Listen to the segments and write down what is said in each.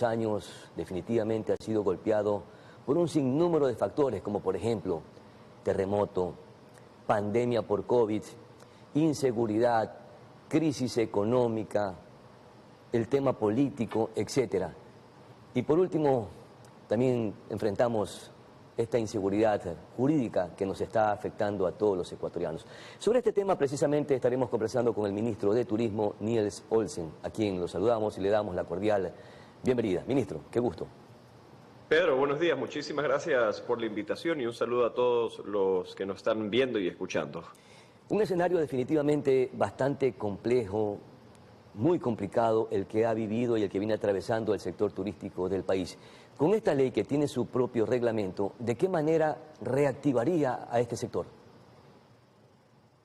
años definitivamente ha sido golpeado por un sinnúmero de factores, como por ejemplo terremoto, pandemia por COVID, inseguridad, crisis económica, el tema político, etcétera. Y por último, también enfrentamos esta inseguridad jurídica que nos está afectando a todos los ecuatorianos. Sobre este tema precisamente estaremos conversando con el ministro de Turismo, Niels Olsen, a quien lo saludamos y le damos la cordial bienvenida. Ministro, qué gusto. Pedro, buenos días. Muchísimas gracias por la invitación y un saludo a todos los que nos están viendo y escuchando. Un escenario definitivamente bastante complejo, muy complicado el que ha vivido y el que viene atravesando el sector turístico del país. Con esta ley que tiene su propio reglamento, ¿de qué manera reactivaría a este sector?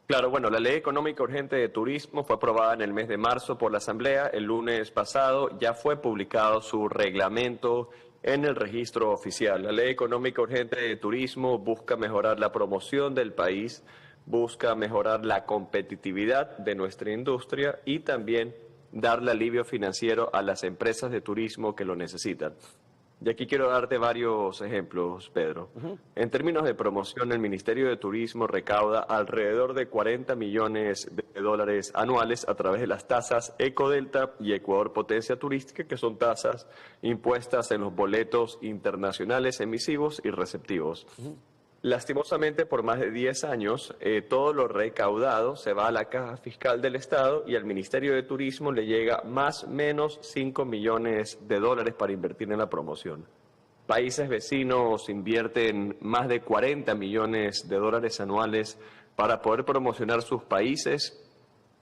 Claro, bueno, la Ley Económica Urgente de Turismo fue aprobada en el mes de marzo por la Asamblea. El lunes pasado ya fue publicado su reglamento en el registro oficial. La Ley Económica Urgente de Turismo busca mejorar la promoción del país, busca mejorar la competitividad de nuestra industria y también darle alivio financiero a las empresas de turismo que lo necesitan. Y aquí quiero darte varios ejemplos, Pedro. En términos de promoción, el Ministerio de Turismo recauda alrededor de 40 millones de dólares anuales a través de las tasas Ecodelta y Ecuador Potencia Turística, que son tasas impuestas en los boletos internacionales emisivos y receptivos. Lastimosamente, por más de 10 años, todo lo recaudado se va a la caja fiscal del Estado y al Ministerio de Turismo le llega más o menos 5 millones de dólares para invertir en la promoción. Países vecinos invierten más de 40 millones de dólares anuales para poder promocionar sus países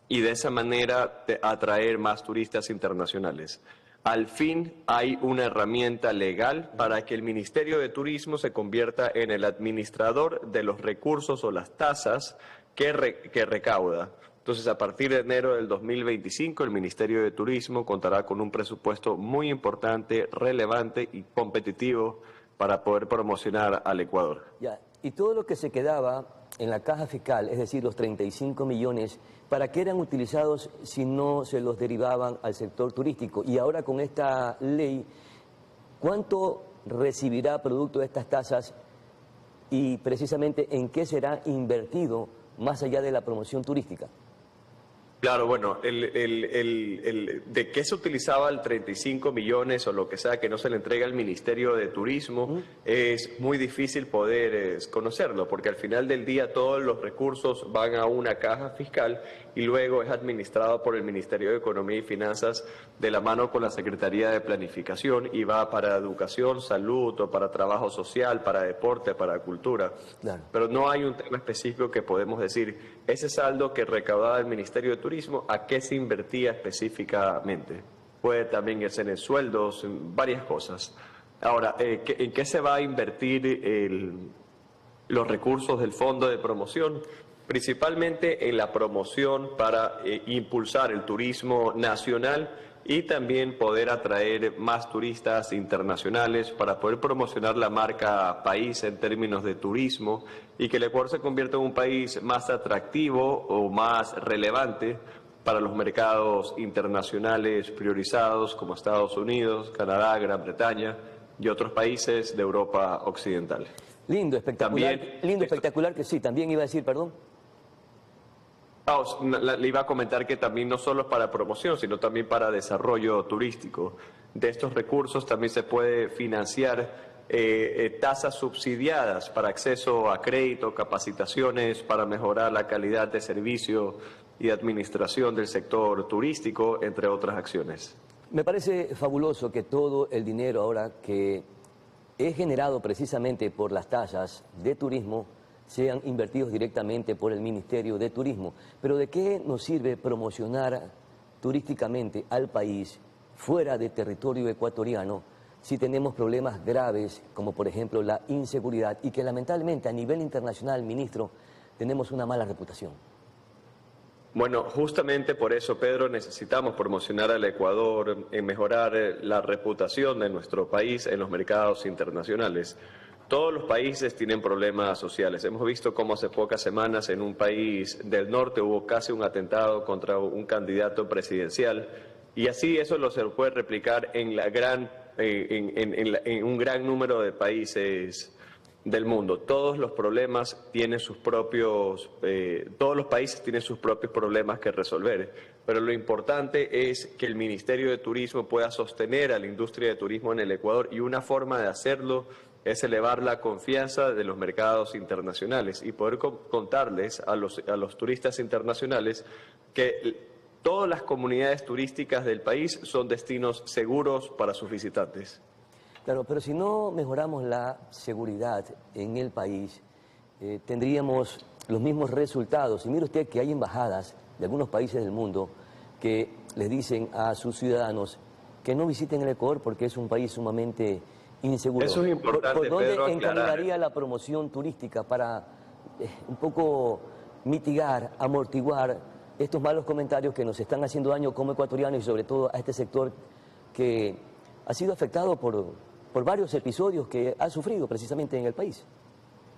y de esa manera atraer más turistas internacionales. Al fin hay una herramienta legal para que el Ministerio de Turismo se convierta en el administrador de los recursos o las tasas que recauda. Entonces, a partir de enero del 2025, el Ministerio de Turismo contará con un presupuesto muy importante, relevante y competitivo para poder promocionar al Ecuador. Ya. Y todo lo que se quedaba en la caja fiscal, es decir, los 35 millones, ¿para qué eran utilizados si no se los derivaban al sector turístico? Y ahora con esta ley, ¿cuánto recibirá producto de estas tasas y precisamente en qué será invertido más allá de la promoción turística? Claro, bueno, de qué se utilizaba el 35 millones o lo que sea que no se le entrega al Ministerio de Turismo es muy difícil poder conocerlo, porque al final del día todos los recursos van a una caja fiscal y luego es administrado por el Ministerio de Economía y Finanzas de la mano con la Secretaría de Planificación y va para educación, salud, o para trabajo social, para deporte, para cultura. Claro. Pero no hay un tema específico que podemos decir, ese saldo que recaudaba el Ministerio de Turismo, ¿a qué se invertía específicamente? Puede también ser en sueldos, en varias cosas. Ahora, ¿en qué se va a invertir los recursos del Fondo de Promoción? Principalmente en la promoción para impulsar el turismo nacional y también poder atraer más turistas internacionales para poder promocionar la marca país en términos de turismo y que el Ecuador se convierta en un país más atractivo o más relevante para los mercados internacionales priorizados como Estados Unidos, Canadá, Gran Bretaña y otros países de Europa Occidental. Lindo, espectacular. También, lindo, espectacular que sí. También iba a decir, perdón. Le iba a comentar que también no solo es para promoción, sino también para desarrollo turístico. De estos recursos también se puede financiar tasas subsidiadas para acceso a crédito, capacitaciones, para mejorar la calidad de servicio y administración del sector turístico, entre otras acciones. Me parece fabuloso que todo el dinero ahora que es generado precisamente por las tasas de turismo sean invertidos directamente por el Ministerio de Turismo. Pero ¿de qué nos sirve promocionar turísticamente al país fuera de territorio ecuatoriano si tenemos problemas graves como por ejemplo la inseguridad y que lamentablemente a nivel internacional, ministro, tenemos una mala reputación? Bueno, justamente por eso, Pedro, necesitamos promocionar al Ecuador, mejorar la reputación de nuestro país en los mercados internacionales. Todos los países tienen problemas sociales. Hemos visto cómo hace pocas semanas en un país del norte hubo casi un atentado contra un candidato presidencial Y así eso se lo puede replicar en un gran número de países del mundo. Todos los países tienen sus propios problemas que resolver, pero lo importante es que el Ministerio de Turismo pueda sostener a la industria de turismo en el Ecuador, y una forma de hacerlo es elevar la confianza de los mercados internacionales y poder contarles a los turistas internacionales que todas las comunidades turísticas del país son destinos seguros para sus visitantes. Claro, pero si no mejoramos la seguridad en el país, tendríamos los mismos resultados. Y mire usted que hay embajadas de algunos países del mundo que les dicen a sus ciudadanos que no visiten el Ecuador porque es un país sumamente inseguro. Eso es importante, ¿Por dónde Pedro, encaminaría la promoción turística para un poco mitigar, amortiguar estos malos comentarios que nos están haciendo daño como ecuatorianos y sobre todo a este sector que ha sido afectado por varios episodios que ha sufrido precisamente en el país?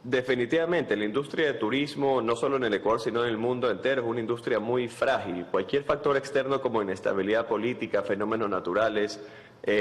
Definitivamente, la industria de turismo, no solo en el Ecuador, sino en el mundo entero, es una industria muy frágil. Cualquier factor externo como inestabilidad política, fenómenos naturales,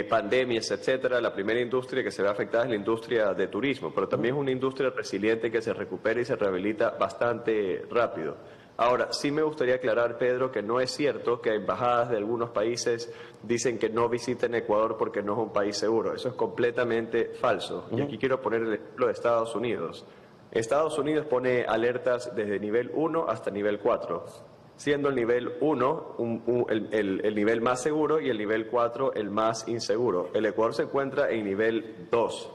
pandemias, etcétera, la primera industria que se ve afectada es la industria de turismo, pero también es una industria resiliente que se recupera y se rehabilita bastante rápido. Ahora, sí me gustaría aclarar, Pedro, que no es cierto que embajadas de algunos países dicen que no visiten Ecuador porque no es un país seguro. Eso es completamente falso. Y aquí quiero poner el ejemplo de Estados Unidos. Estados Unidos pone alertas desde nivel 1 hasta nivel 4, siendo el nivel 1 el nivel más seguro y el nivel 4 el más inseguro. El Ecuador se encuentra en nivel 2.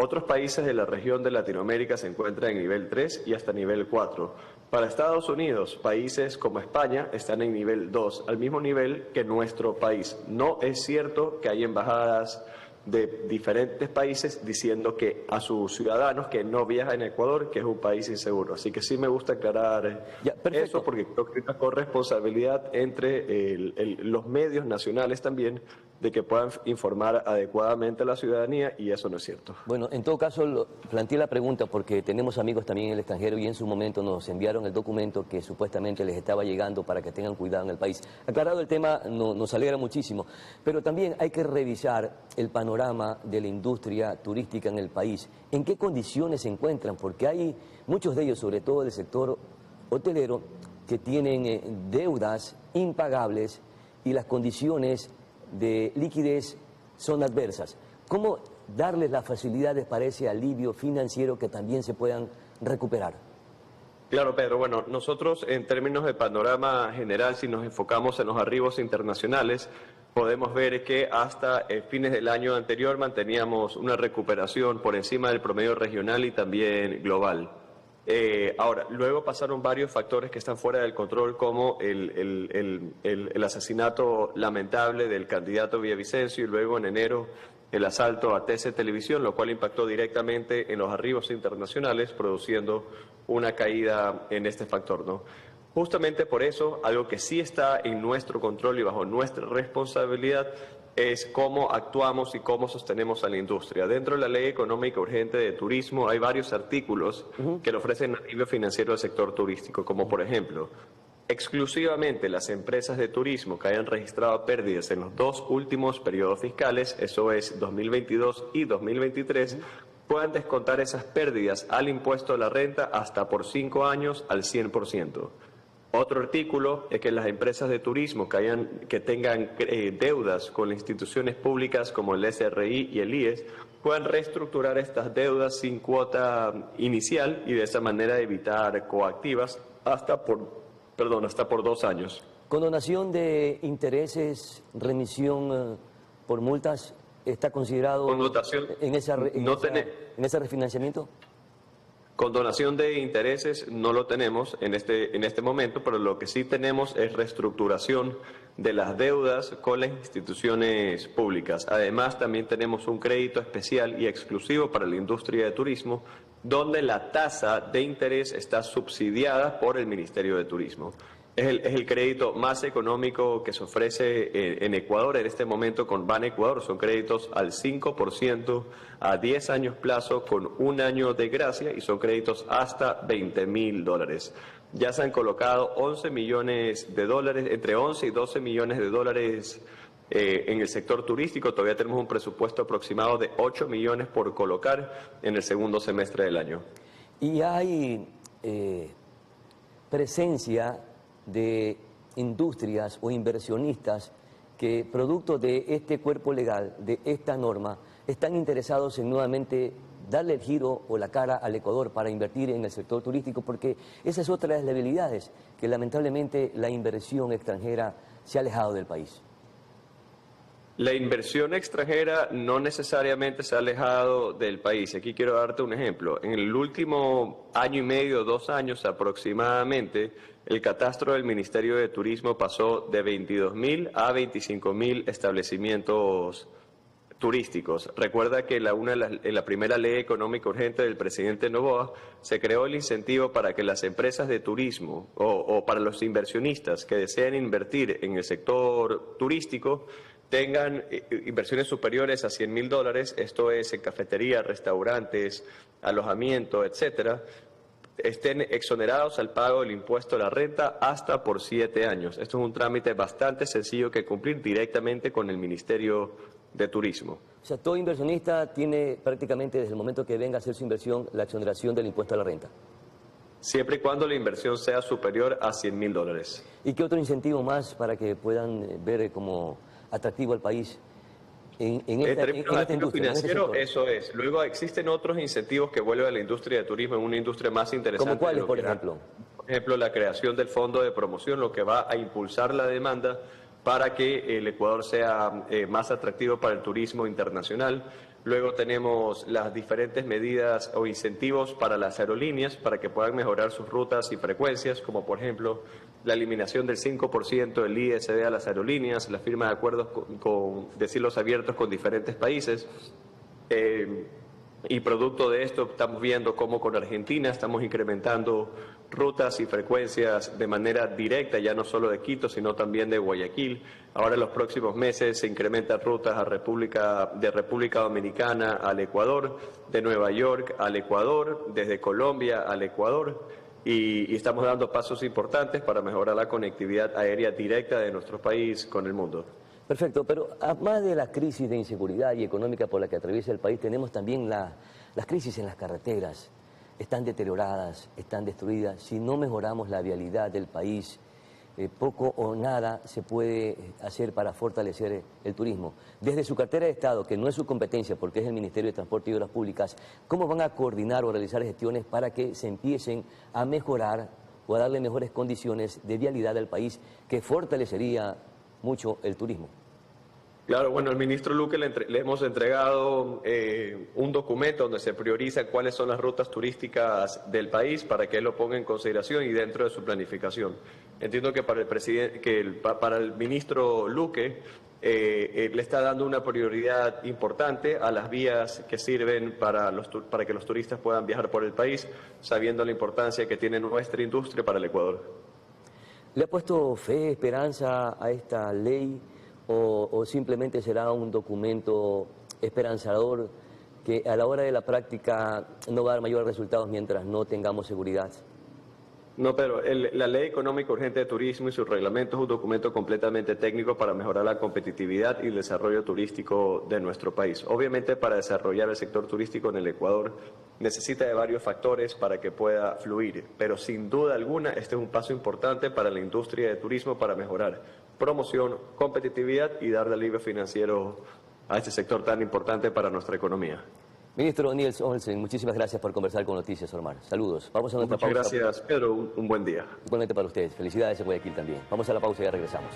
Otros países de la región de Latinoamérica se encuentran en nivel 3 y hasta nivel 4. Para Estados Unidos, países como España están en nivel 2, al mismo nivel que nuestro país. No es cierto que hay embajadas de diferentes países diciendo que a sus ciudadanos que no viajan a Ecuador, que es un país inseguro. Así que sí me gusta aclarar eso, porque creo que hay una corresponsabilidad entre los medios nacionales también de que puedan informar adecuadamente a la ciudadanía, y eso no es cierto. Bueno, en todo caso, planteé la pregunta porque tenemos amigos también en el extranjero y en su momento nos enviaron el documento que supuestamente les estaba llegando para que tengan cuidado en el país. Aclarado el tema, nos alegra muchísimo, pero también hay que revisar el panorama de la industria turística en el país. ¿En qué condiciones se encuentran? Porque hay muchos de ellos, sobre todo del sector hotelero, que tienen deudas impagables y las condiciones de liquidez son adversas. ¿Cómo darles las facilidades para ese alivio financiero que también se puedan recuperar? Claro, Pedro. Bueno, nosotros en términos de panorama general, si nos enfocamos en los arribos internacionales, podemos ver que hasta fines del año anterior manteníamos una recuperación por encima del promedio regional y también global. Ahora, luego pasaron varios factores que están fuera del control, como el asesinato lamentable del candidato Villavicencio, y luego en enero el asalto a TC Televisión, lo cual impactó directamente en los arribos internacionales, produciendo una caída en este factor, ¿no? Justamente por eso, algo que sí está en nuestro control y bajo nuestra responsabilidad es cómo actuamos y cómo sostenemos a la industria. Dentro de la Ley Económica Urgente de Turismo hay varios artículos que le ofrecen alivio financiero al sector turístico, como por ejemplo, exclusivamente las empresas de turismo que hayan registrado pérdidas en los 2 últimos periodos fiscales, eso es 2022 y 2023, puedan descontar esas pérdidas al impuesto a la renta hasta por 5 años al 100%. Otro artículo es que las empresas de turismo que tengan deudas con las instituciones públicas como el SRI y el IES puedan reestructurar estas deudas sin cuota inicial y de esa manera evitar coactivas hasta por 2 años. Condonación de intereses, remisión por multas, ¿está considerado en ese refinanciamiento? Condonación de intereses no lo tenemos en este momento, pero lo que sí tenemos es reestructuración de las deudas con las instituciones públicas. Además, también tenemos un crédito especial y exclusivo para la industria de turismo, donde la tasa de interés está subsidiada por el Ministerio de Turismo. Es el crédito más económico que se ofrece en Ecuador en este momento con Ban Ecuador. Son créditos al 5% a 10 años plazo con 1 año de gracia y son créditos hasta $20.000. Ya se han colocado 11 millones de dólares, entre 11 y 12 millones de dólares en el sector turístico. Todavía tenemos un presupuesto aproximado de 8 millones por colocar en el segundo semestre del año. Y hay presencia de industrias o inversionistas que, producto de este cuerpo legal, de esta norma, están interesados en nuevamente darle el giro o la cara al Ecuador para invertir en el sector turístico, porque esa es otra de las debilidades, que lamentablemente la inversión extranjera se ha alejado del país. La inversión extranjera no necesariamente se ha alejado del país. Aquí quiero darte un ejemplo. En el último año y medio, 2 años aproximadamente, el catastro del Ministerio de Turismo pasó de 22.000 a 25.000 establecimientos turísticos. Recuerda que en la primera ley económica urgente del presidente Noboa se creó el incentivo para que las empresas de turismo o para los inversionistas que desean invertir en el sector turístico tengan inversiones superiores a $100.000, esto es en cafeterías, restaurantes, alojamiento, etcétera, estén exonerados al pago del impuesto a la renta hasta por 7 años. Esto es un trámite bastante sencillo que cumplir directamente con el Ministerio de Turismo. O sea, todo inversionista tiene prácticamente desde el momento que venga a hacer su inversión la exoneración del impuesto a la renta. Siempre y cuando la inversión sea superior a $100.000. ¿Y qué otro incentivo más para que puedan ver como atractivo al país en esta industria? Financiero, eso es. Luego existen otros incentivos que vuelven a la industria de turismo en una industria más interesante. ¿Cómo cuáles, por ejemplo? Por ejemplo, la creación del fondo de promoción, lo que va a impulsar la demanda para que el Ecuador sea más atractivo para el turismo internacional. Luego tenemos las diferentes medidas o incentivos para las aerolíneas para que puedan mejorar sus rutas y frecuencias, como por ejemplo la eliminación del 5% del ISD a las aerolíneas, la firma de acuerdos de cielos abiertos con diferentes países. Y producto de esto estamos viendo cómo con Argentina estamos incrementando rutas y frecuencias de manera directa, ya no solo de Quito, sino también de Guayaquil. Ahora en los próximos meses se incrementan rutas a de República Dominicana al Ecuador, de Nueva York al Ecuador, desde Colombia al Ecuador. Y estamos dando pasos importantes para mejorar la conectividad aérea directa de nuestro país con el mundo. Perfecto, pero además de la crisis de inseguridad y económica por la que atraviesa el país, tenemos también las crisis en las carreteras. Están deterioradas, están destruidas. Si no mejoramos la vialidad del país, poco o nada se puede hacer para fortalecer el turismo. Desde su cartera de Estado, que no es su competencia porque es el Ministerio de Transporte y Obras Públicas, ¿cómo van a coordinar o realizar gestiones para que se empiecen a mejorar o a darle mejores condiciones de vialidad al país que fortalecería mucho el turismo? Claro, bueno, al ministro Luque le hemos entregado un documento donde se prioriza cuáles son las rutas turísticas del país para que él lo ponga en consideración y dentro de su planificación. Entiendo que para para el ministro Luque le está dando una prioridad importante a las vías que sirven para que los turistas puedan viajar por el país, sabiendo la importancia que tiene nuestra industria para el Ecuador. ¿Le ha puesto fe, esperanza a esta ley o simplemente será un documento esperanzador que a la hora de la práctica no va a dar mayores resultados mientras no tengamos seguridad? No, pero la Ley Económica Urgente de Turismo y su reglamento es un documento completamente técnico para mejorar la competitividad y el desarrollo turístico de nuestro país. Obviamente, para desarrollar el sector turístico en el Ecuador necesita de varios factores para que pueda fluir, pero sin duda alguna este es un paso importante para la industria de turismo para mejorar promoción, competitividad y darle alivio financiero a este sector tan importante para nuestra economía. Ministro Niels Olsen, muchísimas gracias por conversar con Noticias Ormar. Saludos. Vamos a nuestra pausa. Muchas gracias, Pedro. Un buen día. Igualmente para ustedes. Felicidades en Guayaquil también. Vamos a la pausa y ya regresamos.